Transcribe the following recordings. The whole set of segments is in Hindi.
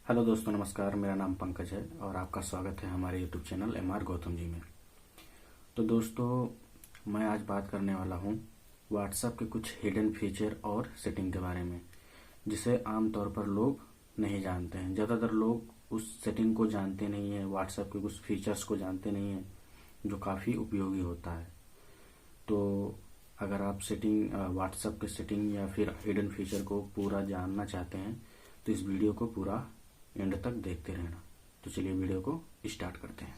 हेलो दोस्तों, नमस्कार। मेरा नाम पंकज है और आपका स्वागत है हमारे YouTube channel MR Gautam ji में। तो दोस्तों, मैं आज बात करने वाला हूँ व्हाट्सएप के कुछ हिडन फीचर और सेटिंग के बारे में, जिसे आमतौर पर लोग नहीं जानते हैं। ज़्यादातर लोग उस सेटिंग को जानते नहीं हैं, व्हाट्सएप के कुछ फीचर्स को जानते नहीं हैं, जो काफ़ी उपयोगी होता है। तो अगर आप सेटिंग व्हाट्सएप के सेटिंग या फिर हिडन फीचर को पूरा जानना चाहते हैं तो इस वीडियो को पूरा एंड तक देखते रहना। तो चलिए वीडियो को स्टार्ट करते हैं।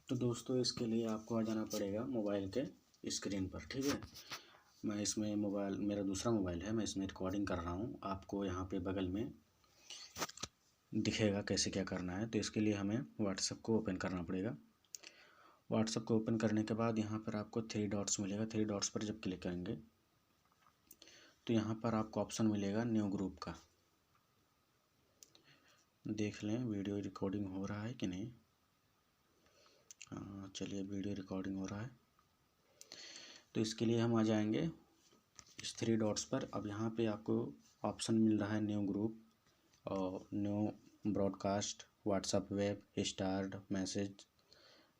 तो दोस्तों, इसके लिए आपको आ जाना पड़ेगा मोबाइल के स्क्रीन पर। ठीक है, मैं इसमें मेरा दूसरा मोबाइल है, मैं इसमें रिकॉर्डिंग कर रहा हूँ। आपको यहाँ पे बगल में दिखेगा कैसे क्या करना है। तो इसके लिए हमें व्हाट्सएप को ओपन करना पड़ेगा। व्हाट्सएप को ओपन करने के बाद यहाँ पर आपको 3 डॉट्स मिलेगा। 3 डॉट्स पर जब क्लिक करेंगे तो यहाँ पर आपको ऑप्शन मिलेगा न्यू ग्रुप का। देख लें वीडियो रिकॉर्डिंग हो रहा है कि नहीं। चलिए, वीडियो रिकॉर्डिंग हो रहा है। तो इसके लिए हम आ जाएंगे इस 3 डॉट्स पर। अब यहाँ पे आपको ऑप्शन मिल रहा है न्यू ग्रुप और new broadcast, WhatsApp web, start message,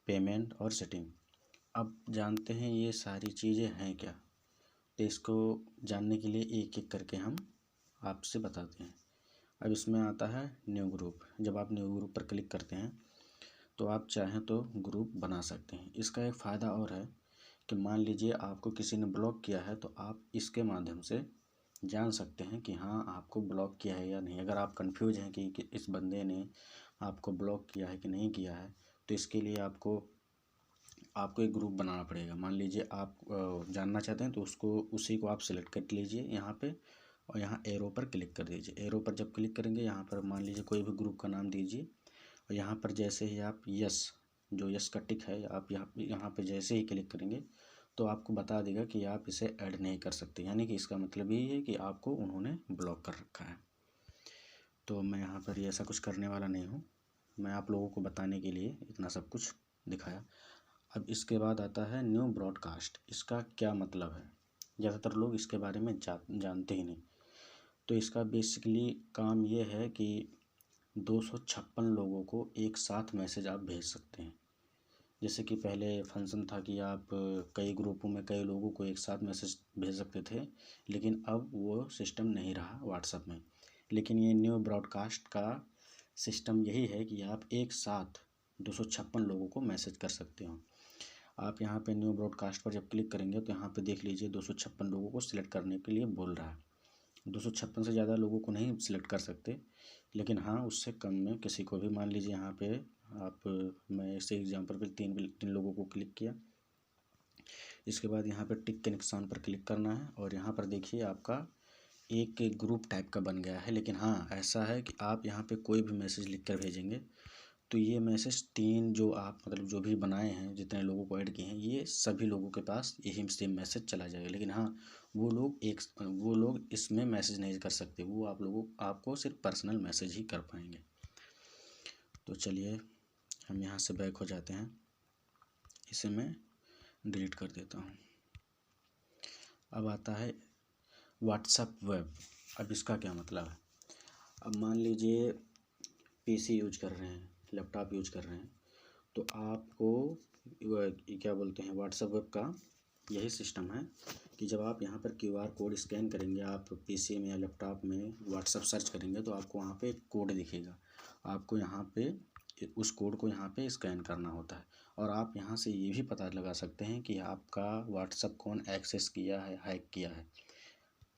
payment और सेटिंग। अब जानते हैं ये सारी चीज़ें हैं क्या। तो इसको जानने के लिए एक एक करके हम आपसे बताते हैं। अब इसमें आता है न्यू ग्रुप। जब आप न्यू ग्रुप पर क्लिक करते हैं तो आप चाहें तो ग्रुप बना सकते हैं। इसका एक फ़ायदा और है कि मान लीजिए आपको किसी ने ब्लॉक किया है तो आप इसके माध्यम से जान सकते हैं कि हाँ, आपको ब्लॉक किया है या नहीं। अगर आप कंफ्यूज हैं कि इस बंदे ने आपको ब्लॉक किया है कि नहीं किया है, तो इसके लिए आपको एक ग्रुप बनाना पड़ेगा। मान लीजिए आप जानना चाहते हैं तो उसी को आप सिलेक्ट कर लीजिए यहाँ पे और यहाँ एरो पर क्लिक कर दीजिए। एरो पर जब क्लिक करेंगे यहाँ पर मान लीजिए कोई भी ग्रुप का नाम दीजिए और यहाँ पर जैसे ही आप यस का टिक है, आप यहाँ पे जैसे ही क्लिक करेंगे तो आपको बता देगा कि आप इसे ऐड नहीं कर सकते। यानी कि इसका मतलब यही है कि आपको उन्होंने ब्लॉक कर रखा है। तो मैं यहाँ पर ऐसा कुछ करने वाला नहीं हूँ, मैं आप लोगों को बताने के लिए इतना सब कुछ दिखाया। अब इसके बाद आता है न्यू ब्रॉडकास्ट। इसका क्या मतलब है, ज़्यादातर लोग इसके बारे में जानते ही नहीं। तो इसका बेसिकली काम ये है कि 256 लोगों को एक साथ मैसेज आप भेज सकते हैं। जैसे कि पहले फंक्शन था कि आप कई ग्रुपों में कई लोगों को एक साथ मैसेज भेज सकते थे, लेकिन अब वो सिस्टम नहीं रहा व्हाट्सएप में। लेकिन ये न्यू ब्रॉडकास्ट का सिस्टम यही है कि आप एक साथ 256 लोगों को मैसेज कर सकते हो। आप यहाँ पे न्यू ब्रॉडकास्ट पर जब क्लिक करेंगे तो यहाँ पे देख लीजिए 256 लोगों को सिलेक्ट करने के लिए बोल रहा है। 256 से ज़्यादा लोगों को नहीं सिलेक्ट कर सकते, लेकिन हाँ, उससे कम में किसी को भी। मान लीजिए यहाँ पे मैं इसे एग्जांपल पे तीन लोगों को क्लिक किया। इसके बाद यहाँ पे टिक के निशान पर क्लिक करना है और यहाँ पर देखिए आपका एक ग्रुप टाइप का बन गया है। लेकिन हाँ, ऐसा है कि आप यहाँ पे कोई भी मैसेज लिख कर भेजेंगे तो ये मैसेज 3 जो आप जो भी बनाए हैं, जितने लोगों को ऐड किए हैं, ये सभी लोगों के पास यही सेम मैसेज चला जाएगा। लेकिन हाँ, वो लोग इसमें मैसेज नहीं कर सकते, वो आपको सिर्फ पर्सनल मैसेज ही कर पाएंगे। तो चलिए हम यहाँ से बैक हो जाते हैं, इसे मैं डिलीट कर देता हूँ। अब आता है व्हाट्सएप वेब। अब इसका क्या मतलब है। अब मान लीजिए पीसी यूज कर रहे हैं, लैपटॉप यूज कर रहे हैं, तो आपको क्या बोलते हैं, व्हाट्सएप वेब का यही सिस्टम है कि जब आप यहाँ पर क्यूआर कोड स्कैन करेंगे, आप पीसी में या लैपटॉप में व्हाट्सएप सर्च करेंगे तो आपको वहाँ पे एक कोड दिखेगा। आपको यहाँ पे उस कोड को यहाँ पे स्कैन करना होता है और आप यहाँ से ये भी पता लगा सकते हैं कि आपका व्हाट्सएप कौन एक्सेस किया है, हैक किया है।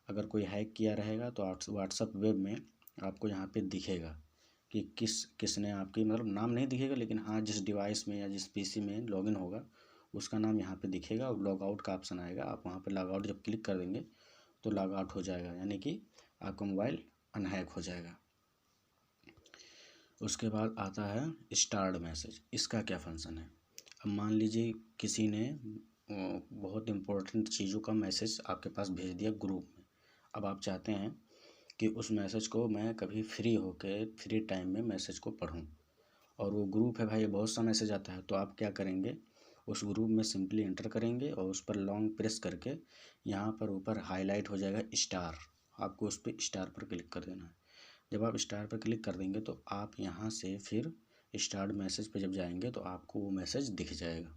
अगर कोई हैक किया रहेगा तो व्हाट्सएप वेब में आपको यहाँ पे दिखेगा कि किसने आपकी नाम नहीं दिखेगा, लेकिन हाँ, जिस डिवाइस में या जिस पीसी में लॉगिन होगा उसका नाम यहाँ पे दिखेगा और लॉग आउट का ऑप्शन आएगा। आप वहाँ पे लॉग आउट जब क्लिक कर देंगे तो लॉग आउट हो जाएगा, यानी कि आपका मोबाइल अनहैक हो जाएगा। उसके बाद आता है स्टार्ट मैसेज। इसका क्या फंक्शन है। अब मान लीजिए किसी ने बहुत इम्पोर्टेंट चीज़ों का मैसेज आपके पास भेज दिया ग्रुप में। अब आप चाहते हैं कि उस मैसेज को मैं कभी फ्री टाइम में मैसेज को पढूं, और वो ग्रुप है भाई, बहुत सा मैसेज आता है। तो आप क्या करेंगे, उस ग्रुप में सिंपली एंटर करेंगे और उस पर लॉन्ग प्रेस करके यहाँ पर ऊपर हाईलाइट हो जाएगा स्टार, आपको उस पर स्टार पर क्लिक कर देना है। जब आप स्टार पर क्लिक कर देंगे तो आप यहाँ से फिर स्टार्ट मैसेज पे जब जाएंगे तो आपको वो मैसेज दिख जाएगा।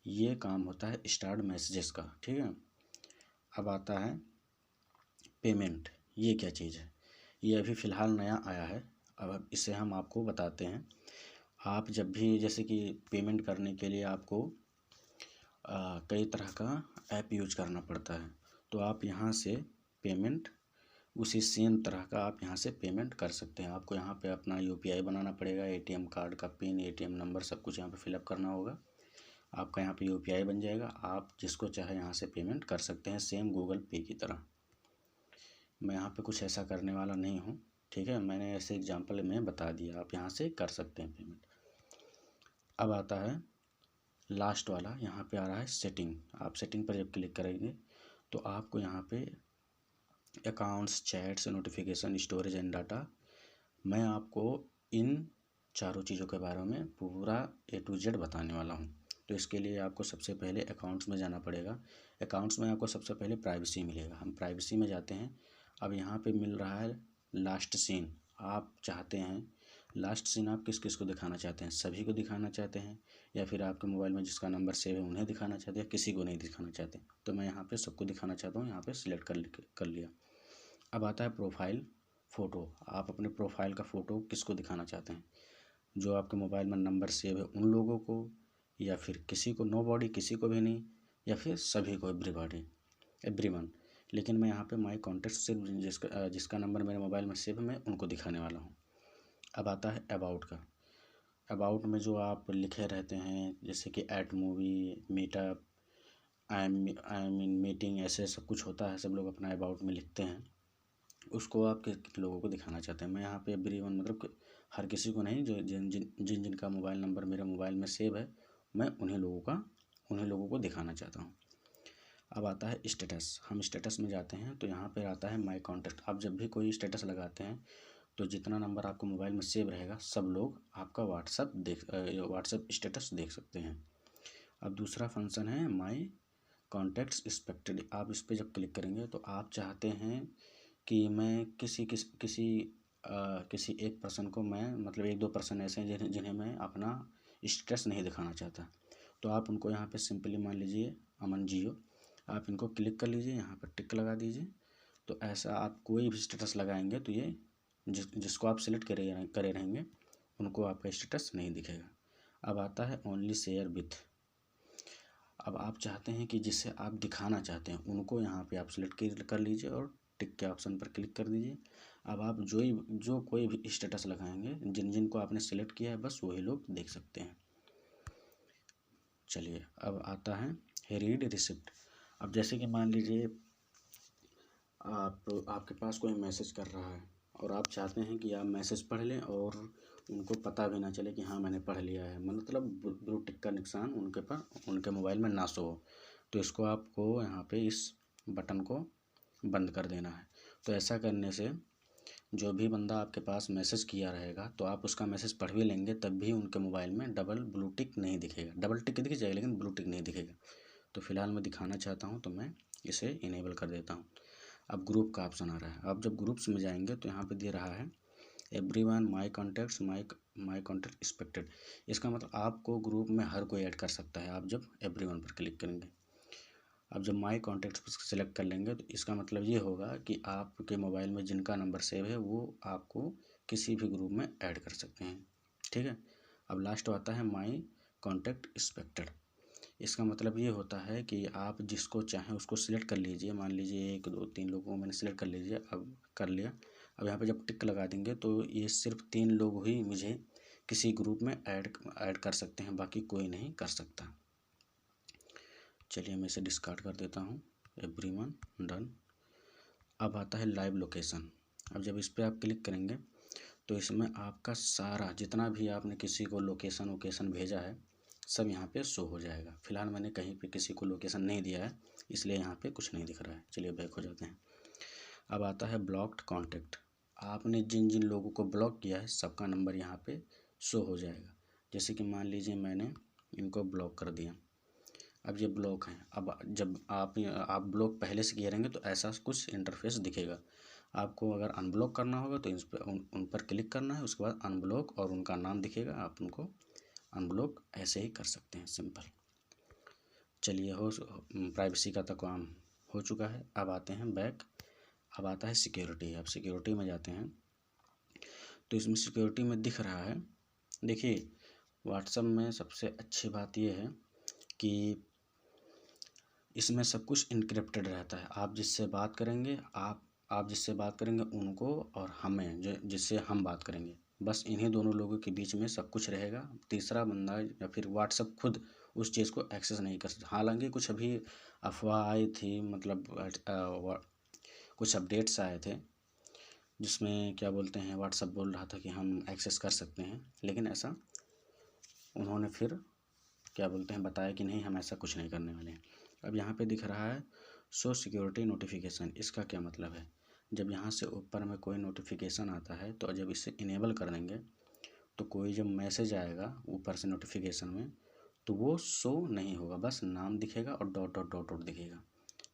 ये काम होता है स्टार्ट मैसेजेस का, ठीक है। अब आता है पेमेंट। ये क्या चीज़ है? ये अभी फ़िलहाल नया आया है। अब इसे हम आपको बताते हैं। आप जब भी जैसे कि पेमेंट करने के लिए आपको कई तरह का ऐप यूज करना पड़ता है, तो आप यहाँ से पेमेंट उसी सेम तरह का आप यहाँ से पेमेंट कर सकते हैं। आपको यहाँ पे अपना यूपीआई बनाना पड़ेगा, एटीएम कार्ड का पिन, एटीएम नंबर सब कुछ यहाँ पे फिलअप करना होगा। आपका यहाँ पे यूपीआई बन जाएगा। आप जिसको चाहे यहाँ से पेमेंट कर सकते हैं, सेम गूगल पे की तरह। मैं यहाँ पे कुछ ऐसा करने वाला नहीं हूँ, ठीक है। मैंने ऐसे एग्जांपल में बता दिया, आप यहाँ से कर सकते हैं पेमेंट। अब आता है लास्ट वाला, यहाँ पे आ रहा है सेटिंग। आप सेटिंग पर जब क्लिक करेंगे तो आपको यहाँ पे accounts, chats, notification, storage and data, मैं आपको इन चारों चीज़ों के बारे में पूरा A to Z बताने वाला हूँ। तो इसके लिए आपको सबसे पहले अकाउंट्स में जाना पड़ेगा। अकाउंट्स में आपको सबसे पहले प्राइवेसी मिलेगा। हम प्राइवेसी में जाते हैं। अब यहाँ पे मिल रहा है लास्ट सीन। आप चाहते हैं लास्ट सीन आप किस किस को दिखाना चाहते हैं? सभी को दिखाना चाहते हैं, या फिर आपके मोबाइल में जिसका नंबर सेव है उन्हें दिखाना चाहते हैं, किसी को नहीं दिखाना चाहते? तो मैं यहाँ पे सबको दिखाना चाहता हूँ। यहाँ पे सिलेक्ट कर लिया। अब आता है प्रोफाइल फ़ोटो। आप अपने प्रोफाइल का फ़ोटो किसको दिखाना चाहते हैं? जो आपके मोबाइल में नंबर सेव है उन लोगों को, या फिर किसी को, नोबॉडी, किसी को भी नहीं, या फिर सभी को, एवरीवन। लेकिन मैं यहाँ पे माई कॉन्टेक्ट से जिसका नंबर मेरे मोबाइल में सेव है मैं उनको दिखाने वाला हूँ। अब आता है अबाउट का। अबाउट में जो आप लिखे रहते हैं, जैसे कि at movie, meetup, I am in meeting, ऐसे सब कुछ होता है, सब लोग अपना अबाउट में लिखते हैं। उसको आप किन लोगों को दिखाना चाहते हैं? मैं यहाँ पे एवरीवन मतलब कि हर किसी को नहीं, जो जिनका मोबाइल नंबर मेरे मोबाइल में सेव है मैं उन्हीं लोगों को दिखाना चाहता हूँ। अब आता है स्टेटस। हम स्टेटस में जाते हैं तो यहाँ पे आता है माई कॉन्टैक्ट। आप जब भी कोई स्टेटस लगाते हैं तो जितना नंबर आपको मोबाइल में सेव रहेगा सब लोग आपका व्हाट्सएप स्टेटस देख सकते हैं। अब दूसरा फंक्शन है माई कॉन्टैक्ट्स एक्सपेक्टेड। आप इस पर जब क्लिक करेंगे तो आप चाहते हैं कि मैं किसी एक पर्सन को, मैं मतलब 1-2 पर्सन ऐसे हैं जिन्हें मैं अपना स्टेटस नहीं दिखाना चाहता। तो आप उनको यहाँ पे सिंपली मान लीजिए अमन जियो, आप इनको क्लिक कर लीजिए, यहाँ पर टिक लगा दीजिए। तो ऐसा आप कोई भी स्टेटस लगाएंगे तो ये जिसको आप सिलेक्ट करे रहेंगे उनको आपका स्टेटस नहीं दिखेगा। अब आता है ओनली शेयर विथ। अब आप चाहते हैं कि जिसे आप दिखाना चाहते हैं उनको यहाँ पे आप सिलेक्ट कर लीजिए और टिक के ऑप्शन पर क्लिक कर दीजिए। अब आप जो कोई भी स्टेटस लगाएंगे, जिनको आपने सिलेक्ट किया है बस वही लोग देख सकते हैं। चलिए अब आता है रीड रिसिप्ट। अब जैसे कि मान लीजिए आपके पास कोई मैसेज कर रहा है और आप चाहते हैं कि आप मैसेज पढ़ लें और उनको पता भी ना चले कि हाँ मैंने पढ़ लिया है, मतलब ब्लू टिक का निशान उनके मोबाइल में ना शो हो। तो इसको आपको यहाँ पे इस बटन को बंद कर देना है। तो ऐसा करने से जो भी बंदा आपके पास मैसेज किया रहेगा तो आप उसका मैसेज पढ़ भी लेंगे तब भी उनके मोबाइल में डबल ब्लू टिक नहीं दिखेगा। डबल टिक दिख जाएगा लेकिन ब्लू टिक नहीं दिखेगा। तो फिलहाल मैं दिखाना चाहता हूँ तो मैं इसे इनेबल कर देता हूँ। अब ग्रुप का ऑप्शन आ रहा है। अब जब ग्रुप्स में जाएंगे तो यहाँ पे दे रहा है एवरीवन, माई कॉन्टैक्ट्स, माई कॉन्टैक्ट एक्सपेक्टेड। इसका मतलब आपको ग्रुप में हर कोई ऐड कर सकता है आप जब एवरीवन पर क्लिक करेंगे। अब जब माई कॉन्टैक्ट्स पर सेलेक्ट कर लेंगे तो इसका मतलब ये होगा कि आपके मोबाइल में जिनका नंबर सेव है वो आपको किसी भी ग्रुप में ऐड कर सकते हैं, ठीक है। अब लास्ट आता है माई कॉन्टैक्ट एक्सपेक्टेड। इसका मतलब ये होता है कि आप जिसको चाहें उसको सिलेक्ट कर लीजिए। मान लीजिए 1 2 3 लोगों को मैंने सिलेक्ट कर लीजिए, अब कर लिया। अब यहाँ पे जब टिक लगा देंगे तो ये सिर्फ 3 लोग ही मुझे किसी ग्रुप में ऐड कर सकते हैं, बाकी कोई नहीं कर सकता। चलिए मैं इसे डिस्कार्ड कर देता हूँ। Everyone done. अब आता है लाइव लोकेशन। अब जब इस पर आप क्लिक करेंगे तो इसमें आपका सारा जितना भी आपने किसी को लोकेशन भेजा है सब यहाँ पे शो हो जाएगा। फिलहाल मैंने कहीं पे किसी को लोकेशन नहीं दिया है इसलिए यहाँ पे कुछ नहीं दिख रहा है। चलिए बैक हो जाते हैं। अब आता है ब्लॉक्ड कॉन्टैक्ट। आपने जिन जिन लोगों को ब्लॉक किया है सबका नंबर यहाँ पे शो हो जाएगा। जैसे कि मान लीजिए मैंने इनको ब्लॉक कर दिया, अब ये ब्लॉक हैं। अब जब आप ब्लॉक पहले से किए रहेंगे तो ऐसा कुछ इंटरफेस दिखेगा। आपको अगर अनब्लॉक करना होगा तो इस पर उन पर क्लिक करना है, उसके बाद अनब्लॉक और उनका नाम दिखेगा, आप उनको अनब्लॉक ऐसे ही कर सकते हैं, सिंपल। चलिए हो प्राइवेसी का तो काम हो चुका है। अब आते हैं बैक। अब आता है सिक्योरिटी। अब सिक्योरिटी में जाते हैं तो इसमें सिक्योरिटी में दिख रहा है, देखिए व्हाट्सएप में सबसे अच्छी बात यह है कि इसमें सब कुछ इनक्रिप्टेड रहता है। आप जिससे बात करेंगे, आप जिससे बात करेंगे उनको और हमें जिससे हम बात करेंगे, बस इन्हीं दोनों लोगों के बीच में सब कुछ रहेगा। तीसरा बंदा या फिर व्हाट्सएप खुद उस चीज़ को एक्सेस नहीं कर सकता। हालांकि कुछ अभी अफवाह आई थी, मतलब कुछ अपडेट्स आए थे जिसमें क्या बोलते हैं, व्हाट्सएप बोल रहा था कि हम एक्सेस कर सकते हैं, लेकिन ऐसा उन्होंने फिर क्या बोलते हैं बताया कि नहीं, हम ऐसा कुछ नहीं करने वाले हैं। अब यहाँ पे दिख रहा है शो सिक्योरिटी नोटिफिकेशन। इसका क्या मतलब है, जब यहाँ से ऊपर में कोई नोटिफिकेशन आता है तो जब इसे इनेबल कर देंगे तो कोई जब मैसेज आएगा ऊपर से नोटिफिकेशन में तो वो शो नहीं होगा, बस नाम दिखेगा और डॉट डॉट डॉट डॉट दिखेगा।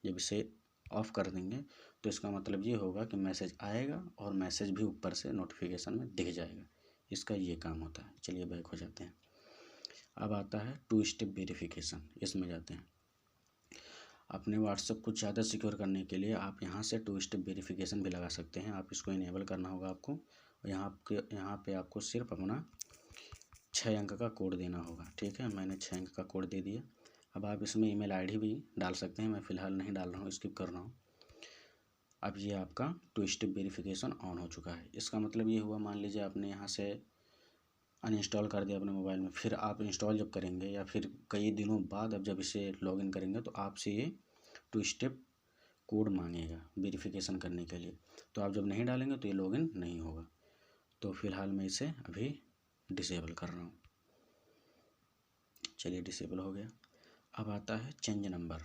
जब इसे ऑफ कर देंगे तो इसका मतलब ये होगा कि मैसेज आएगा और मैसेज भी ऊपर से नोटिफिकेशन में दिख जाएगा। इसका ये काम होता है। चलिए बैक हो जाते हैं। अब आता है टू स्टेप वेरिफिकेशन। इसमें जाते हैं। अपने व्हाट्सएप को ज़्यादा सिक्योर करने के लिए आप यहाँ से टू स्टेप वेरिफिकेशन भी लगा सकते हैं। आप इसको इनेबल करना होगा आपको, और यहाँ पे आपको सिर्फ अपना 6 अंक का कोड देना होगा। ठीक है, मैंने 6 अंक का कोड दे दिया। अब आप इसमें ईमेल आईडी भी डाल सकते हैं, मैं फ़िलहाल नहीं डाल रहा हूँ, स्किप कर रहा हूँ। अब ये आपका टू स्टेप वेरिफिकेशन ऑन हो चुका है। इसका मतलब ये हुआ, मान लीजिए आपने यहाँ से अनइंस्टॉल कर दिया अपने मोबाइल में, फिर आप इंस्टॉल जब करेंगे या फिर कई दिनों बाद अब जब इसे लॉगिन करेंगे तो आपसे ये टू स्टेप कोड मांगेगा वेरिफिकेशन करने के लिए। तो आप जब नहीं डालेंगे तो ये लॉगिन नहीं होगा। तो फिलहाल मैं इसे अभी डिसेबल कर रहा हूँ। चलिए डिसेबल हो गया। अब आता है चेंज नंबर।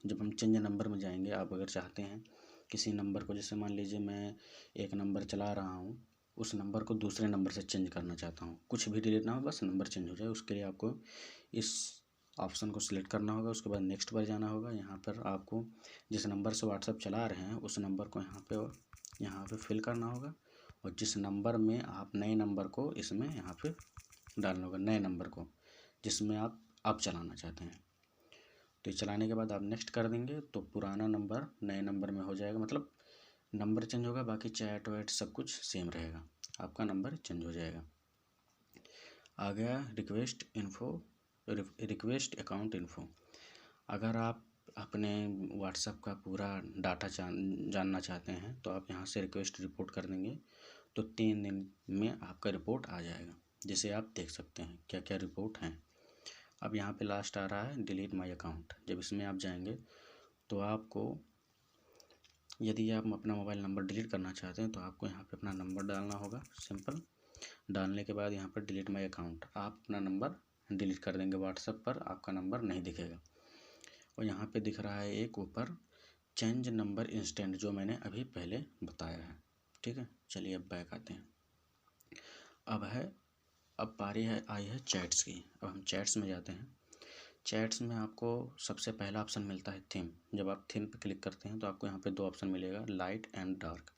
जब हम चेंज नंबर में जाएंगे, आप अगर चाहते हैं किसी नंबर को, जैसे मान लीजिए मैं एक नंबर चला रहा हूँ, उस नंबर को दूसरे नंबर से चेंज करना चाहता हूँ, कुछ भी डिलीट ना हो, बस नंबर चेंज हो जाए, उसके लिए आपको इस ऑप्शन को सिलेक्ट करना होगा। उसके बाद नेक्स्ट पर जाना होगा। यहाँ पर आपको जिस नंबर से व्हाट्सएप चला रहे हैं उस नंबर को यहाँ पे फिल करना होगा, और जिस नंबर में आप नए नंबर को इसमें यहाँ पे डालना होगा, नए नंबर को जिसमें आप अब चलाना चाहते हैं। तो चलाने के बाद आप नेक्स्ट कर देंगे तो पुराना नंबर नए नंबर में हो जाएगा, मतलब नंबर चेंज होगा, बाकी चैट वैट सब कुछ सेम रहेगा, आपका नंबर चेंज हो जाएगा। आ गया रिक्वेस्ट अकाउंट इन्फो। अगर आप अपने व्हाट्सएप का पूरा डाटा जानना चाहते हैं तो आप यहाँ से रिक्वेस्ट रिपोर्ट कर देंगे तो 3 दिन में आपका रिपोर्ट आ जाएगा, जिसे आप देख सकते हैं क्या क्या रिपोर्ट हैं। अब यहाँ पे लास्ट आ रहा है डिलीट माय अकाउंट। जब इसमें आप जाएंगे तो आपको, यदि आप अपना मोबाइल नंबर डिलीट करना चाहते हैं तो आपको यहाँ पे अपना नंबर डालना होगा, सिंपल। डालने के बाद यहाँ पर डिलीट माय अकाउंट, आप अपना नंबर डिलीट कर देंगे, व्हाट्सएप पर आपका नंबर नहीं दिखेगा। और यहाँ पे दिख रहा है एक ऊपर चेंज नंबर इंस्टेंट, जो मैंने अभी पहले बताया है। ठीक है, चलिए अब बैक आते हैं। अब पारी आई है चैट्स की। अब हम चैट्स में जाते हैं। चैट्स में आपको सबसे पहला ऑप्शन मिलता है थीम। जब आप थीम पर क्लिक करते हैं तो आपको यहाँ पे 2 ऑप्शन मिलेगा, लाइट एंड डार्क।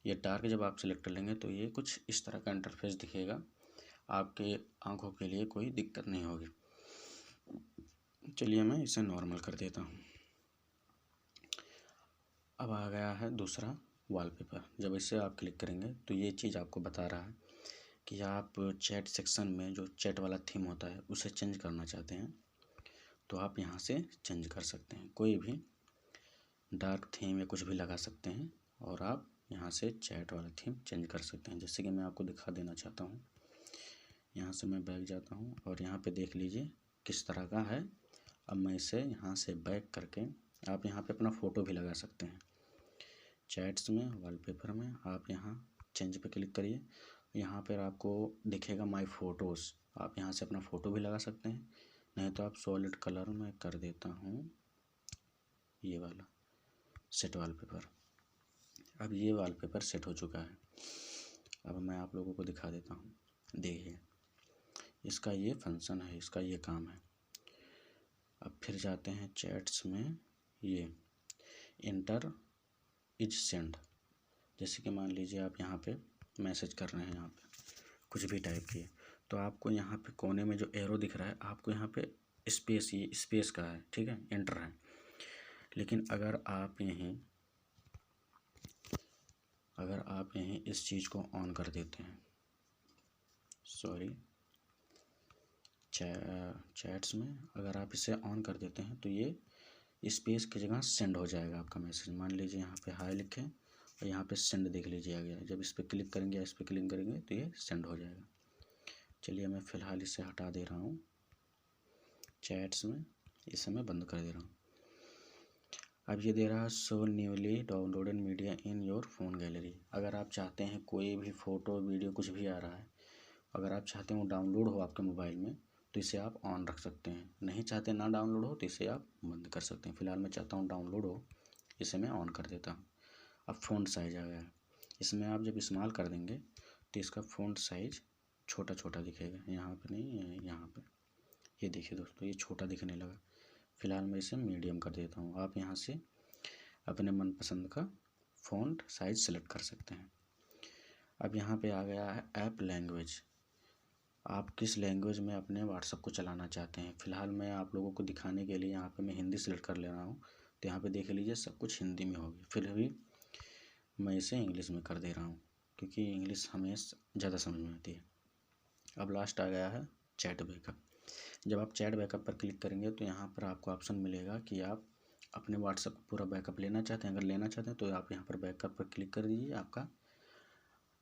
ये डार्क जब आप सिलेक्ट कर लेंगे तो ये कुछ इस तरह का इंटरफेस दिखेगा, आपके आंखों के लिए कोई दिक्कत नहीं होगी। चलिए मैं इसे नॉर्मल कर देता हूँ। अब आ गया है दूसरा वॉलपेपर। जब इसे आप क्लिक करेंगे तो ये चीज़ आपको बता रहा है कि आप चैट सेक्शन में जो चैट वाला थीम होता है उसे चेंज करना चाहते हैं तो आप यहाँ से चेंज कर सकते हैं। कोई भी डार्क थीम या कुछ भी लगा सकते हैं और आप यहाँ से चैट वाला थीम चेंज कर सकते हैं। जैसे कि मैं आपको दिखा देना चाहता हूँ। यहाँ से मैं बैक जाता हूँ और यहाँ पे देख लीजिए किस तरह का है। अब मैं इसे यहाँ से बैक करके, आप यहाँ पे अपना फ़ोटो भी लगा सकते हैं। चैट्स में वॉलपेपर में आप यहाँ चेंज पे क्लिक करिए, यहाँ पर आपको दिखेगा माय फ़ोटोज़। आप यहाँ से अपना फ़ोटो भी लगा सकते हैं, नहीं तो आप सॉलिड कलर में कर देता हूँ ये वाला सेट वॉलपेपर। अब ये वॉलपेपर सेट हो चुका है। अब मैं आप लोगों को दिखा देता हूँ, देखिए इसका ये फंक्शन है, इसका ये काम है। अब फिर जाते हैं चैट्स में, ये इंटर इज सेंड। जैसे कि मान लीजिए आप यहाँ पे मैसेज कर रहे हैं, यहाँ पे कुछ भी टाइप किए, तो आपको यहाँ पे कोने में जो एरो दिख रहा है, आपको यहाँ पे स्पेस, ये स्पेस का है, ठीक है, एंटर है। लेकिन अगर आप यहीं इस चीज़ को ऑन कर देते हैं, सॉरी, चैट्स में अगर आप इसे ऑन कर देते हैं तो ये स्पेस की जगह सेंड हो जाएगा आपका मैसेज। मान लीजिए यहाँ पे हाय लिखें और यहाँ पे सेंड देख लीजिए आ गया। जब इस पर क्लिक करेंगे या इस पर क्लिक करेंगे तो ये सेंड हो जाएगा। चलिए मैं फ़िलहाल इसे हटा दे रहा हूँ चैट्स में, इसे मैं बंद कर दे रहा हूँ। अब ये दे रहा है show newly downloaded media in your phone gallery. अगर आप चाहते हैं कोई भी फ़ोटो वीडियो कुछ भी आ रहा है, अगर आप चाहते हैं वो डाउनलोड हो आपके मोबाइल में, तो इसे आप ऑन रख सकते हैं। नहीं चाहते ना डाउनलोड हो तो इसे आप बंद कर सकते हैं। फ़िलहाल मैं चाहता हूँ डाउनलोड हो, इसे मैं ऑन कर देता हूँ। अब फ़ॉन्ट साइज़ आ गया है, इसमें आप जब इस्तेमाल कर देंगे तो इसका फ़ॉन्ट साइज़ छोटा छोटा दिखेगा। यहाँ पे नहीं, यहाँ पे ये देखिए दोस्तों, ये छोटा दिखने लगा। फ़िलहाल मैं इसे मीडियम कर देता हूँ। आप यहाँ से अपने मनपसंद का फ़ॉन्ट साइज़ सेलेक्ट कर सकते हैं। अब यहाँ पे आ गया है ऐप लैंग्वेज। आप किस लैंग्वेज में अपने व्हाट्सएप को चलाना चाहते हैं। फ़िलहाल मैं आप लोगों को दिखाने के लिए यहाँ पे मैं हिंदी सेलेक्ट कर ले रहा हूँ, तो यहाँ पे देख लीजिए सब कुछ हिंदी में होगी। फिर भी मैं इसे इंग्लिश में कर दे रहा हूँ क्योंकि इंग्लिश हमें ज़्यादा समझ में आती है। अब लास्ट आ गया है चैट बैकअप। जब आप चैट बैकअप पर क्लिक करेंगे तो यहाँ पर आपको ऑप्शन मिलेगा कि आप अपने व्हाट्सएप को पूरा बैकअप लेना चाहते हैं। अगर लेना चाहते हैं तो आप यहाँ पर बैकअप पर क्लिक कर दीजिए,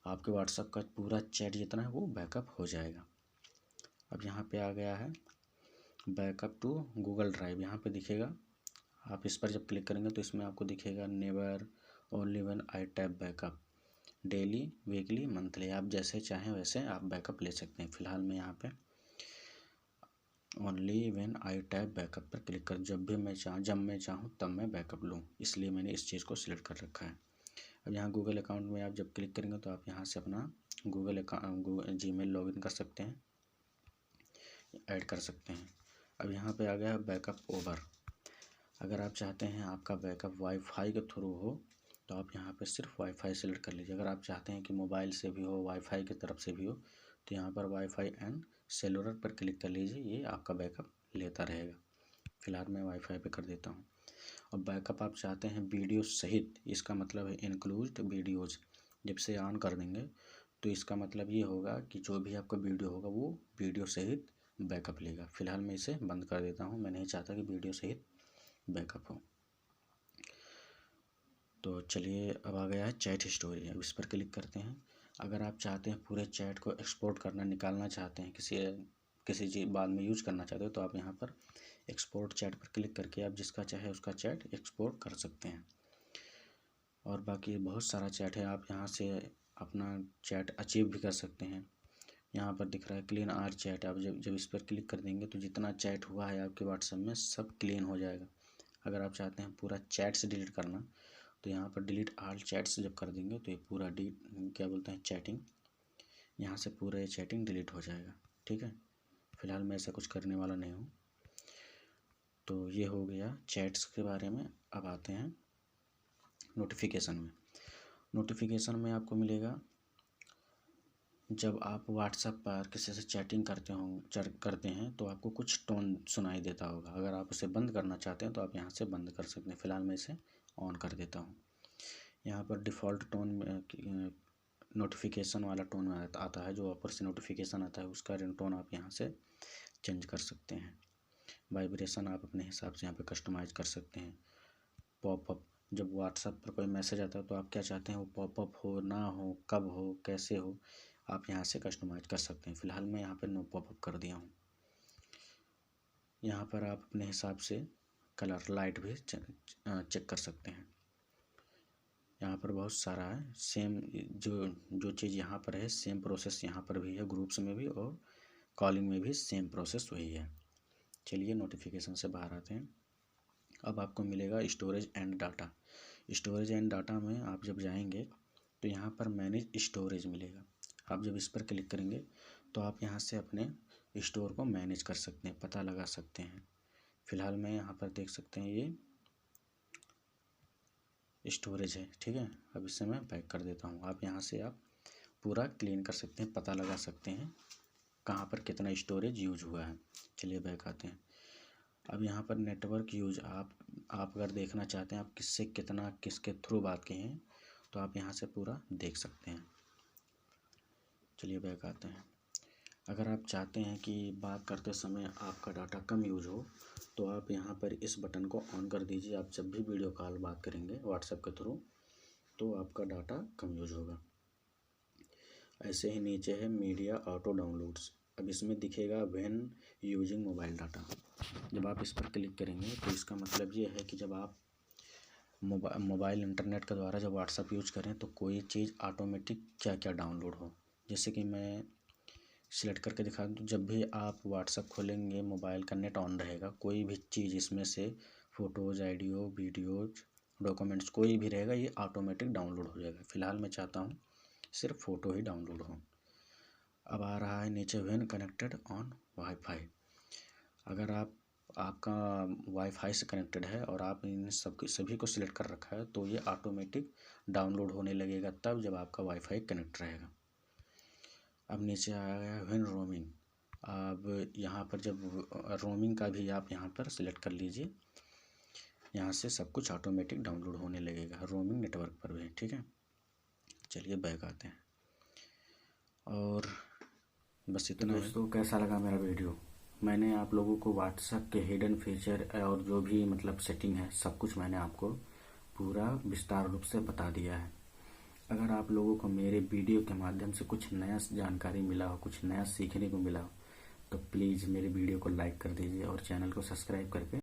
आपके व्हाट्सएप का पूरा चैट जितना है वो बैकअप हो जाएगा। अब यहाँ पे आ गया है बैकअप टू गूगल ड्राइव, यहाँ पे दिखेगा। आप इस पर जब क्लिक करेंगे तो इसमें आपको दिखेगा never, only when I tap backup, daily, weekly, monthly, आप जैसे चाहें वैसे आप बैकअप ले सकते हैं। फ़िलहाल मैं यहाँ पे only when I tap backup पर क्लिक कर, जब मैं चाहूँ तब मैं बैकअप लूँ, इसलिए मैंने इस चीज़ को सिलेक्ट कर रखा है। अब यहाँ गूगल अकाउंट में आप जब क्लिक करेंगे तो आप यहाँ से अपना गूगल जीमेल लॉगिन कर सकते हैं, ऐड कर सकते हैं। अब यहाँ पे आ गया बैकअप ओवर। अगर आप चाहते हैं आपका बैकअप वाईफाई के थ्रू हो तो आप यहाँ पे सिर्फ वाईफाई सेलेक्ट कर लीजिए। अगर आप चाहते हैं कि मोबाइल से भी हो, वाईफाई की तरफ से भी हो, तो यहाँ पर वाईफाई एंड सेलुलर पर क्लिक कर लीजिए, ये आपका बैकअप लेता रहेगा। फ़िलहाल मैं वाईफाई पे कर देता हूँ। और बैकअप आप चाहते हैं वीडियो सहित, इसका मतलब है इंक्लूड वीडियोज़। जब से ऑन कर देंगे तो इसका मतलब ये होगा कि जो भी आपका वीडियो होगा वो वीडियो सहित बैकअप लेगा। फ़िलहाल मैं इसे बंद कर देता हूँ, मैं नहीं चाहता कि वीडियो सहित बैकअप हो। तो चलिए अब आ गया है चैट हिस्टोरी। अब इस पर क्लिक करते हैं। अगर आप चाहते हैं पूरे चैट को एक्सपोर्ट करना, निकालना चाहते हैं, किसी चीज़ बाद में यूज करना चाहते हो, तो आप यहाँ पर एक्सपोर्ट चैट पर क्लिक करके आप जिसका चाहे उसका चैट एक्सपोर्ट कर सकते हैं। और बाकी बहुत सारा चैट है, आप यहाँ से अपना चैट अचीव भी कर सकते हैं। यहाँ पर दिख रहा है क्लीन आर चैट। आप जब इस पर क्लिक कर देंगे तो जितना चैट हुआ है आपके व्हाट्सएप में सब क्लीन हो जाएगा। अगर आप चाहते हैं पूरा चैट से डिलीट करना तो यहाँ पर डिलीट ऑल चैट्स जब कर देंगे तो ये पूरा क्या बोलते हैं चैटिंग, यहाँ से पूरा चैटिंग डिलीट हो जाएगा। ठीक है, फ़िलहाल मैं ऐसा कुछ करने वाला नहीं हूँ। तो ये हो गया चैट्स के बारे में। अब आते हैं नोटिफिकेशन में। नोटिफिकेशन में आपको मिलेगा जब आप व्हाट्सएप पर किसी से चैटिंग करते हैं तो आपको कुछ टोन सुनाई देता होगा। अगर आप उसे बंद करना चाहते हैं तो आप यहाँ से बंद कर सकते हैं। फ़िलहाल मैं इसे ऑन कर देता हूँ। यहाँ पर डिफ़ॉल्ट टोन नोटिफिकेशन वाला टोन आता है, जो ऊपर से नोटिफिकेशन आता है उसका रिंगटोन आप यहाँ से चेंज कर सकते हैं। वाइब्रेशन आप अपने हिसाब से यहाँ पे कस्टमाइज़ कर सकते हैं। पॉपअप, जब व्हाट्सएप पर कोई मैसेज आता है तो आप क्या चाहते हैं वो पॉपअप हो, ना हो, कब हो, कैसे हो, आप यहाँ से कस्टमाइज़ कर सकते हैं। फ़िलहाल मैं यहाँ पे नो पॉपअप कर दिया हूँ। यहाँ पर आप अपने हिसाब से कलर लाइट भी चेक कर सकते हैं। यहाँ पर बहुत सारा है, सेम जो चीज़ यहाँ पर है सेम प्रोसेस यहाँ पर भी है, ग्रुप्स में भी और कॉलिंग में भी सेम प्रोसेस वही है। चलिए नोटिफिकेशन से बाहर आते हैं। अब आपको मिलेगा storage and data. Storage and data में आप जब जाएंगे तो यहाँ पर मैनेज स्टोरेज मिलेगा। आप जब इस पर क्लिक करेंगे तो आप यहाँ से अपने स्टोर को मैनेज कर सकते हैं, पता लगा सकते हैं। फ़िलहाल मैं यहाँ पर देख सकते हैं ये स्टोरेज है। ठीक है, अब इसे मैं बैक कर देता हूँ। आप यहाँ से आप पूरा क्लीन कर सकते हैं, पता लगा सकते हैं कहाँ पर कितना स्टोरेज यूज हुआ है। चलिए बैक आते हैं। अब यहाँ पर नेटवर्क यूज आप अगर देखना चाहते हैं आप किससे कितना किसके थ्रू बात किए हैं तो आप यहाँ से पूरा देख सकते हैं। चलिए बैक आते हैं। अगर आप चाहते हैं कि बात करते समय आपका डाटा कम यूज हो तो आप यहाँ पर इस बटन को ऑन कर दीजिए। आप जब भी वीडियो कॉल बात करेंगे व्हाट्सएप के थ्रू तो आपका डाटा कम यूज होगा। ऐसे ही नीचे है मीडिया ऑटो डाउनलोड्स। अब इसमें दिखेगा व्हेन यूजिंग मोबाइल डाटा। जब आप इस पर क्लिक करेंगे तो इसका मतलब ये है कि जब आप मोबाइल इंटरनेट के द्वारा जब व्हाट्सएप यूज करें तो कोई चीज़ ऑटोमेटिक क्या क्या डाउनलोड हो। जैसे कि मैं सिलेक्ट करके दिखा दूँ, जब भी आप व्हाट्सएप खोलेंगे मोबाइल का नेट ऑन रहेगा, कोई भी चीज़ इसमें से फ़ोटोज़, ऑडियो, वीडियोज़, डॉक्यूमेंट्स कोई भी रहेगा ये ऑटोमेटिक डाउनलोड हो जाएगा। फ़िलहाल मैं चाहता हूँ सिर्फ फ़ोटो ही डाउनलोड हो। अब आ रहा है नीचे व्हेन कनेक्टेड ऑन वाईफाई। अगर आपका वाईफाई से कनेक्टेड है और आप इन सभी को सिलेक्ट कर रखा है तो ये ऑटोमेटिक डाउनलोड होने लगेगा तब जब आपका वाईफाई कनेक्ट रहेगा। अब नीचे आ गया व्हेन रोमिंग। अब यहाँ पर जब रोमिंग का भी आप यहाँ पर सिलेक्ट कर लीजिए, यहाँ से सब कुछ ऑटोमेटिक डाउनलोड होने लगेगा रोमिंग नेटवर्क पर भी। ठीक है, चलिए बैक आते हैं और बस इतना। दोस्तों कैसा लगा मेरा वीडियो? मैंने आप लोगों को व्हाट्सएप के हिडन फीचर और जो भी मतलब सेटिंग है सब कुछ मैंने आपको पूरा विस्तार रूप से बता दिया है। अगर आप लोगों को मेरे वीडियो के माध्यम से कुछ नया जानकारी मिला हो, कुछ नया सीखने को मिला हो तो प्लीज़ मेरे वीडियो को लाइक कर दीजिए और चैनल को सब्सक्राइब करके